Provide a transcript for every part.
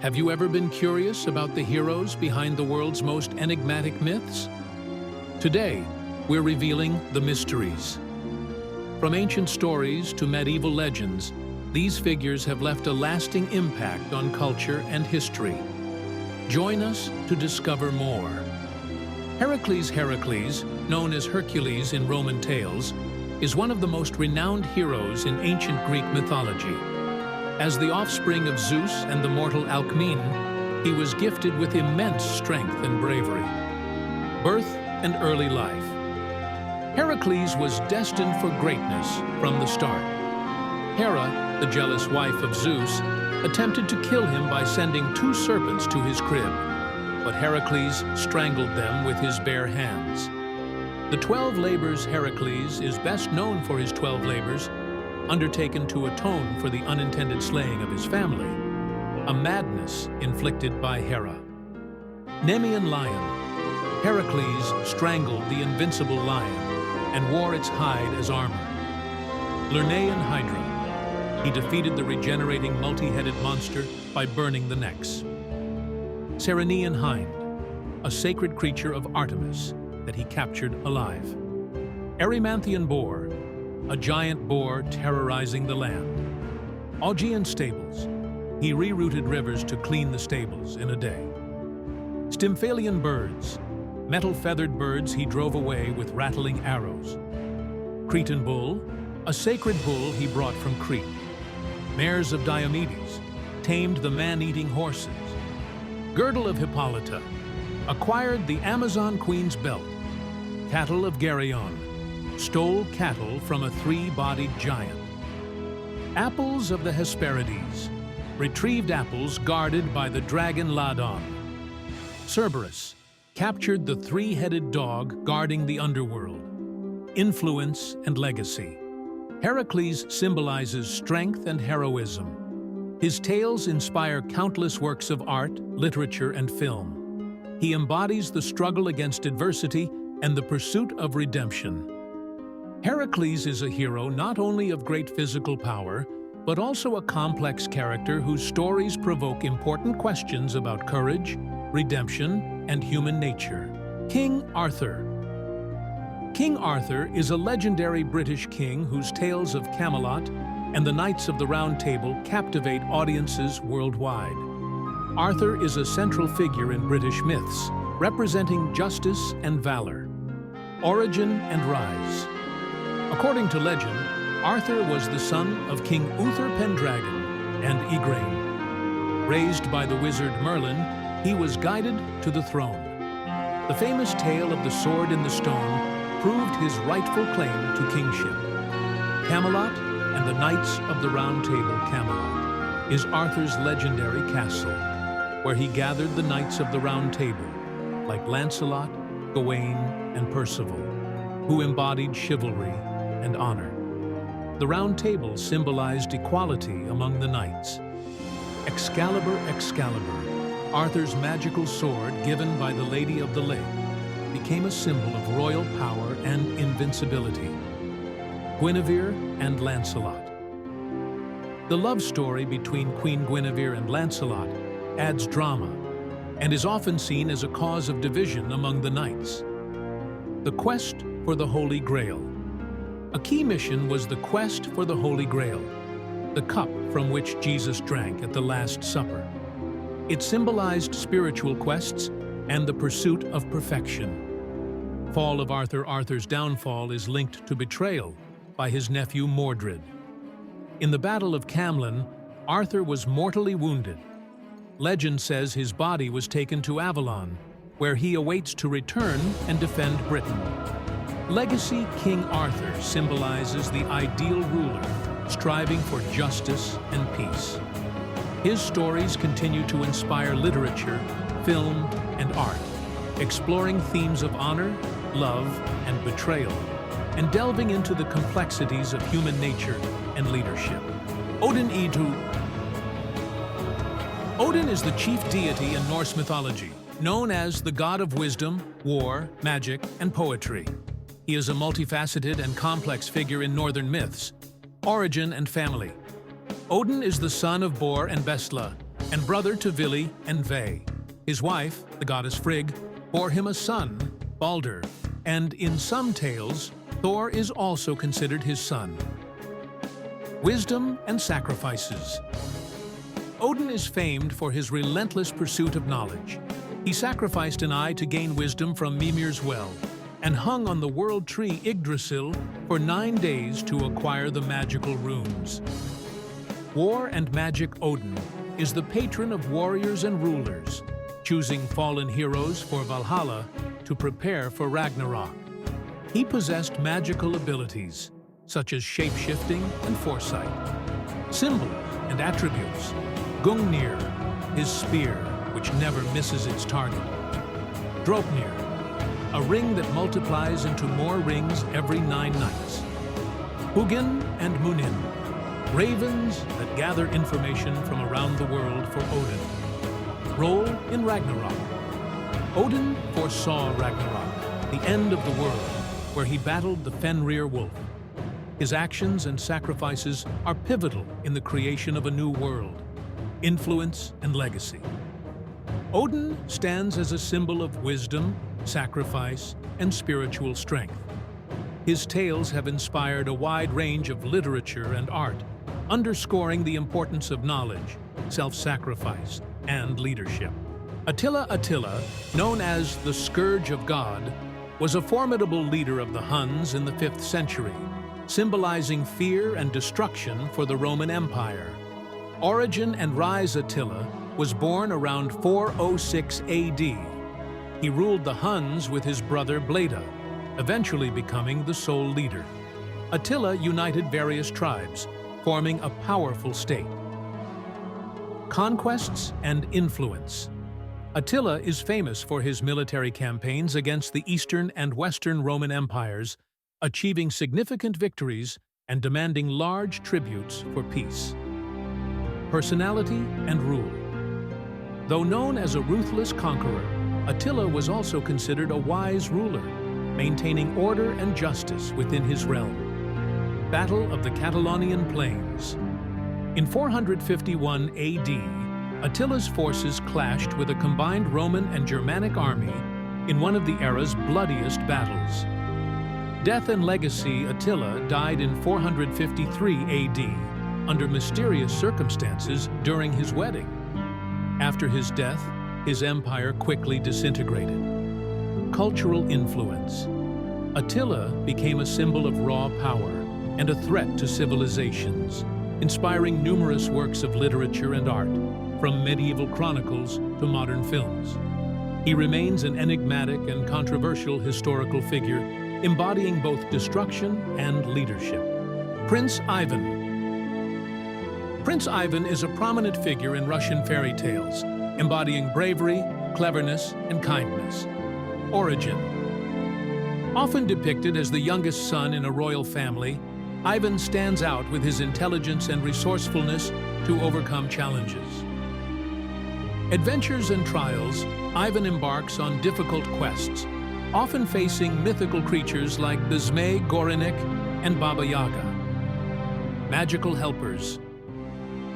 Have you ever been curious about the heroes behind the world's most enigmatic myths? Today, we're revealing the mysteries. From ancient stories to medieval legends, these figures have left a lasting impact on culture and history. Join us to discover more. Heracles, known as Hercules in Roman tales, is one of the most renowned heroes in ancient Greek mythology. As the offspring of Zeus and the mortal Alcmene, he was gifted with immense strength and bravery. Birth and early life. Heracles was destined for greatness from the start. Hera, the jealous wife of Zeus, attempted to kill him by sending 2 serpents to his crib, but Heracles strangled them with his bare hands. The 12 labors Heracles is best known for his 12 labors, undertaken to atone for the unintended slaying of his family, a madness inflicted by Hera. Nemean Lion. Heracles strangled the invincible lion and wore its hide as armor. Lernaean Hydra. He defeated the regenerating multi-headed monster by burning the necks. Lernaean Hind, a sacred creature of Artemis that he captured alive. Erymanthian Boar, a giant boar terrorizing the land. Augean Stables. He rerouted rivers to clean the stables in a day. Stymphalian Birds. Metal-feathered birds he drove away with rattling arrows. Cretan Bull. A sacred bull he brought from Crete. Mares of Diomedes. Tamed the man-eating horses. Girdle of Hippolyta. Acquired the Amazon Queen's belt. Cattle of Geryon. Stole cattle from a 3-bodied giant. Apples of the Hesperides. Retrieved apples guarded by the dragon Ladon. Cerberus. Captured the 3-headed dog guarding the underworld. Influence and legacy. Heracles symbolizes strength and heroism. His tales inspire countless works of art, literature, and film. He embodies the struggle against adversity and the pursuit of redemption. Heracles is a hero not only of great physical power, but also a complex character whose stories provoke important questions about courage, redemption, and human nature. King Arthur. King Arthur is a legendary British king whose tales of Camelot and the Knights of the Round Table captivate audiences worldwide. Arthur is a central figure in British myths, representing justice and valor. Origin and rise. According to legend, Arthur was the son of King Uther Pendragon and Igraine. Raised by the wizard Merlin, he was guided to the throne. The famous tale of the sword in the stone proved his rightful claim to kingship. Camelot and the Knights of the Round Table Camelot is Arthur's legendary castle, where he gathered the Knights of the Round Table, like Lancelot, Gawain, and Percival, who embodied chivalry and honor. The Round Table symbolized equality among the knights. Excalibur, Arthur's magical sword given by the Lady of the Lake, became a symbol of royal power and invincibility. Guinevere and Lancelot. The love story between Queen Guinevere and Lancelot adds drama and is often seen as a cause of division among the knights. The quest for the Holy Grail. A key mission was the quest for the Holy Grail, the cup from which Jesus drank at the Last Supper. It symbolized spiritual quests and the pursuit of perfection. Fall of Arthur. Arthur's downfall is linked to betrayal by his nephew Mordred. In the Battle of Camelot, Arthur was mortally wounded. Legend says his body was taken to Avalon, where he awaits to return and defend Britain. Legacy. King Arthur symbolizes the ideal ruler, striving for justice and peace. His stories continue to inspire literature, film, and art, exploring themes of honor, love, and betrayal, and delving into the complexities of human nature and leadership. Odin is the chief deity in Norse mythology, known as the god of wisdom, war, magic, and poetry. He is a multifaceted and complex figure in northern myths. Origin and family. Odin is the son of Bor and Bestla, and brother to Vili and Ve. His wife, the goddess Frigg, bore him a son, Balder, and in some tales, Thor is also considered his son. Wisdom and sacrifices. Odin is famed for his relentless pursuit of knowledge. He sacrificed an eye to gain wisdom from Mimir's well, and hung on the world tree Yggdrasil for 9 days to acquire the magical runes. War and magic Odin is the patron of warriors and rulers, choosing fallen heroes for Valhalla to prepare for Ragnarok. He possessed magical abilities, such as shape-shifting and foresight. Symbols and attributes. Gungnir, his spear, which never misses its target. Draupnir, a ring that multiplies into more rings every 9 nights. Hugin and Munin, ravens that gather information from around the world for Odin. Role in Ragnarok. Odin foresaw Ragnarok, the end of the world, where he battled the Fenrir wolf. His actions and sacrifices are pivotal in the creation of a new world, influence and legacy. Odin stands as a symbol of wisdom, sacrifice, and spiritual strength. His tales have inspired a wide range of literature and art, underscoring the importance of knowledge, self-sacrifice, and leadership. Attila, known as the Scourge of God, was a formidable leader of the Huns in the 5th century, symbolizing fear and destruction for the Roman Empire. Origin and rise Attila was born around 406 AD. He ruled the Huns with his brother Bleda, eventually becoming the sole leader. Attila united various tribes, forming a powerful state. Conquests and influence. Attila is famous for his military campaigns against the Eastern and Western Roman empires, achieving significant victories and demanding large tributes for peace. Personality and rule. Though known as a ruthless conqueror, Attila was also considered a wise ruler, maintaining order and justice within his realm. Battle of the Catalonian Plains. In 451 AD, Attila's forces clashed with a combined Roman and Germanic army in one of the era's bloodiest battles. Death and legacy. Attila died in 453 AD under mysterious circumstances during his wedding. After his death, his empire quickly disintegrated. Cultural influence. Attila became a symbol of raw power and a threat to civilizations, inspiring numerous works of literature and art, from medieval chronicles to modern films. He remains an enigmatic and controversial historical figure, embodying both destruction and leadership. Prince Ivan. Prince Ivan is a prominent figure in Russian fairy tales, embodying bravery, cleverness, and kindness. Origin. Often depicted as the youngest son in a royal family, Ivan stands out with his intelligence and resourcefulness to overcome challenges. Adventures and trials. Ivan embarks on difficult quests, often facing mythical creatures like the Zmei Gorenik and Baba Yaga. Magical helpers.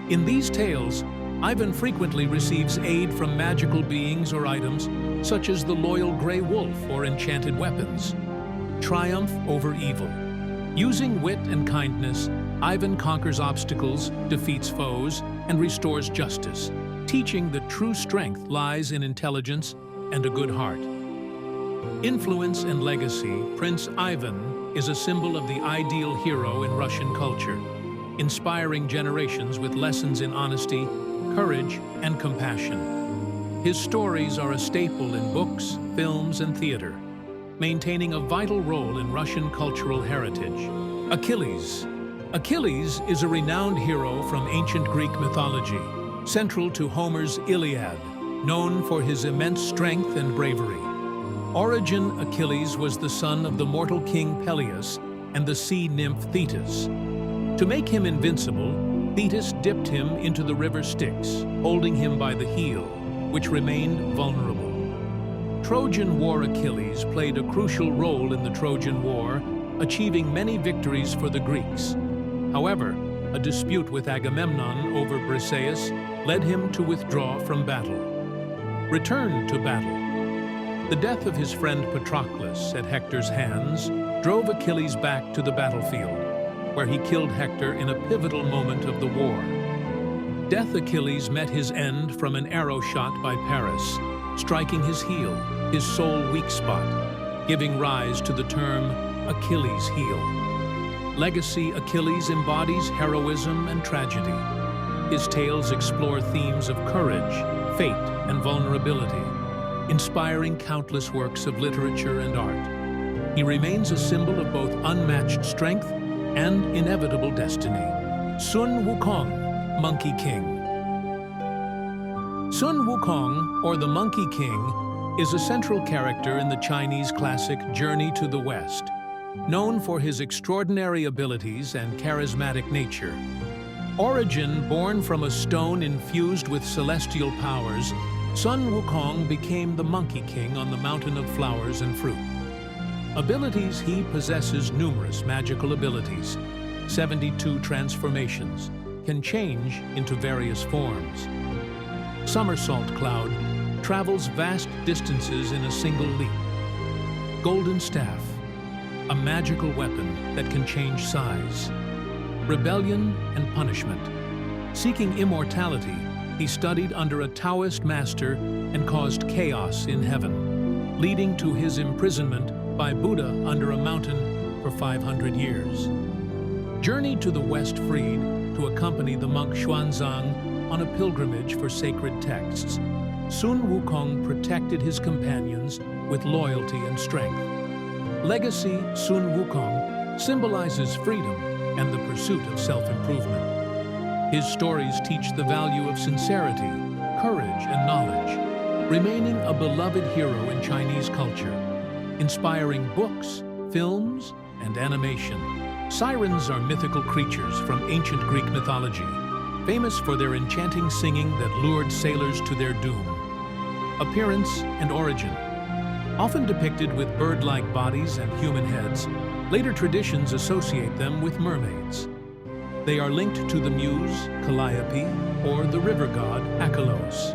In these tales, Ivan frequently receives aid from magical beings or items, such as the loyal Grey Wolf or enchanted weapons. Triumph over evil. Using wit and kindness, Ivan conquers obstacles, defeats foes, and restores justice, teaching that true strength lies in intelligence and a good heart. Influence and legacy. Prince Ivan is a symbol of the ideal hero in Russian culture, inspiring generations with lessons in honesty, courage, and compassion. His stories are a staple in books, films, and theater, maintaining a vital role in Russian cultural heritage. Achilles. Achilles is a renowned hero from ancient Greek mythology, central to Homer's Iliad, known for his immense strength and bravery. Origin. Achilles was the son of the mortal king Peleus and the sea nymph Thetis. To make him invincible, Thetis dipped him into the river Styx, holding him by the heel, which remained vulnerable. Trojan War. Achilles played a crucial role in the Trojan War, achieving many victories for the Greeks. However, a dispute with Agamemnon over Briseis led him to withdraw from battle. Return to battle. The death of his friend Patroclus at Hector's hands drove Achilles back to the battlefield, where he killed Hector in a pivotal moment of the war. Death Achilles met his end from an arrow shot by Paris, striking his heel, his sole weak spot, giving rise to the term Achilles' heel. Legacy Achilles embodies heroism and tragedy. His tales explore themes of courage, fate, and vulnerability, inspiring countless works of literature and art. He remains a symbol of both unmatched strength and inevitable destiny. Sun Wukong, Monkey King. Sun Wukong, or the Monkey King, is a central character in the Chinese classic Journey to the West. Known for his extraordinary abilities and charismatic nature. Origin born from a stone infused with celestial powers, Sun Wukong became the Monkey King on the Mountain of Flowers and Fruit. Abilities: he possesses numerous magical abilities, 72 transformations, can change into various forms. Somersault Cloud travels vast distances in a single leap. Golden Staff, a magical weapon that can change size. Rebellion and punishment. Seeking immortality, he studied under a Taoist master and caused chaos in heaven, leading to his imprisonment by Buddha under a mountain for 500 years. Journeyed to the West freed to accompany the monk Xuanzang on a pilgrimage for sacred texts. Sun Wukong protected his companions with loyalty and strength. Legacy: Sun Wukong symbolizes freedom and the pursuit of self-improvement. His stories teach the value of sincerity, courage, and knowledge, remaining a beloved hero in Chinese culture, inspiring books, films, and animation. Sirens are mythical creatures from ancient Greek mythology, famous for their enchanting singing that lured sailors to their doom. Appearance and origin. Often depicted with bird-like bodies and human heads, later traditions associate them with mermaids. They are linked to the muse, Calliope, or the river god, Achelous.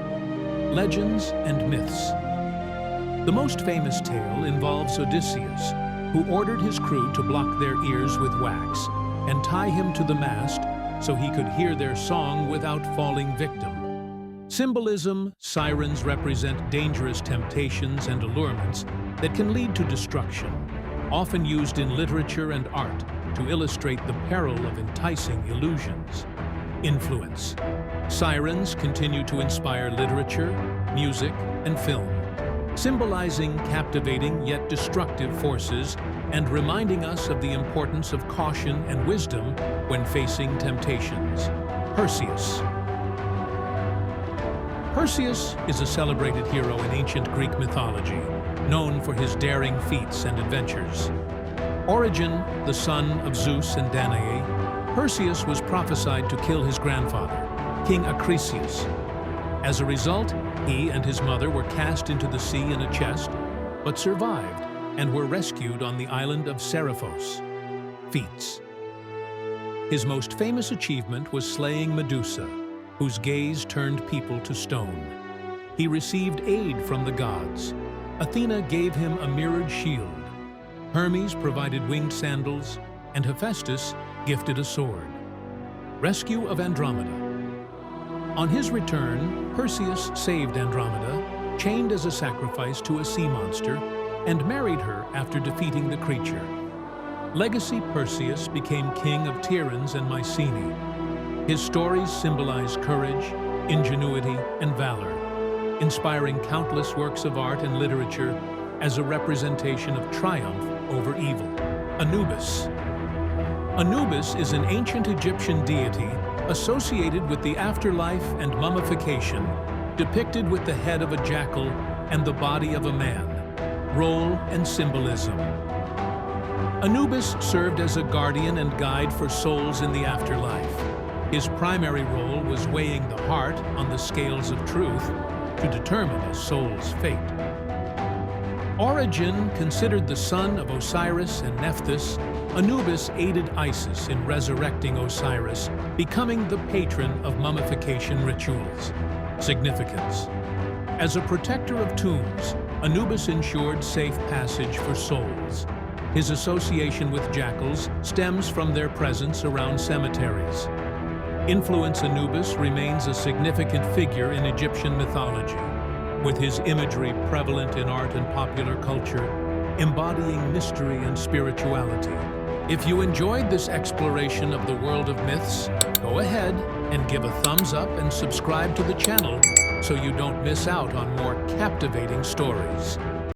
Legends and myths. The most famous tale involves Odysseus, who ordered his crew to block their ears with wax and tie him to the mast so he could hear their song without falling victim. Symbolism: sirens represent dangerous temptations and allurements that can lead to destruction, often used in literature and art to illustrate the peril of enticing illusions. Influence. Sirens continue to inspire literature, music, and film, symbolizing captivating yet destructive forces and reminding us of the importance of caution and wisdom when facing temptations. Perseus. Perseus is a celebrated hero in ancient Greek mythology, known for his daring feats and adventures. Origin: the son of Zeus and Danae, Perseus was prophesied to kill his grandfather, King Acrisius. As a result, he and his mother were cast into the sea in a chest, but survived and were rescued on the island of Seriphos. Feats. His most famous achievement was slaying Medusa, whose gaze turned people to stone. He received aid from the gods. Athena gave him a mirrored shield. Hermes provided winged sandals, and Hephaestus gifted a sword. Rescue of Andromeda. On his return, Perseus saved Andromeda, chained as a sacrifice to a sea monster, and married her after defeating the creature. Legacy: Perseus became king of Tiryns and Mycenae. His stories symbolize courage, ingenuity, and valor, inspiring countless works of art and literature as a representation of triumph over evil. Anubis. Anubis is an ancient Egyptian deity associated with the afterlife and mummification, depicted with the head of a jackal and the body of a man. Role and symbolism. Anubis served as a guardian and guide for souls in the afterlife. His primary role was weighing the heart on the scales of truth to determine a soul's fate. Origin, considered the son of Osiris and Nephthys, Anubis aided Isis in resurrecting Osiris, becoming the patron of mummification rituals. Significance. As a protector of tombs, Anubis ensured safe passage for souls. His association with jackals stems from their presence around cemeteries. Influence. Anubis remains a significant figure in Egyptian mythology, with his imagery prevalent in art and popular culture, embodying mystery and spirituality. If you enjoyed this exploration of the world of myths, go ahead and give a thumbs up and subscribe to the channel so you don't miss out on more captivating stories.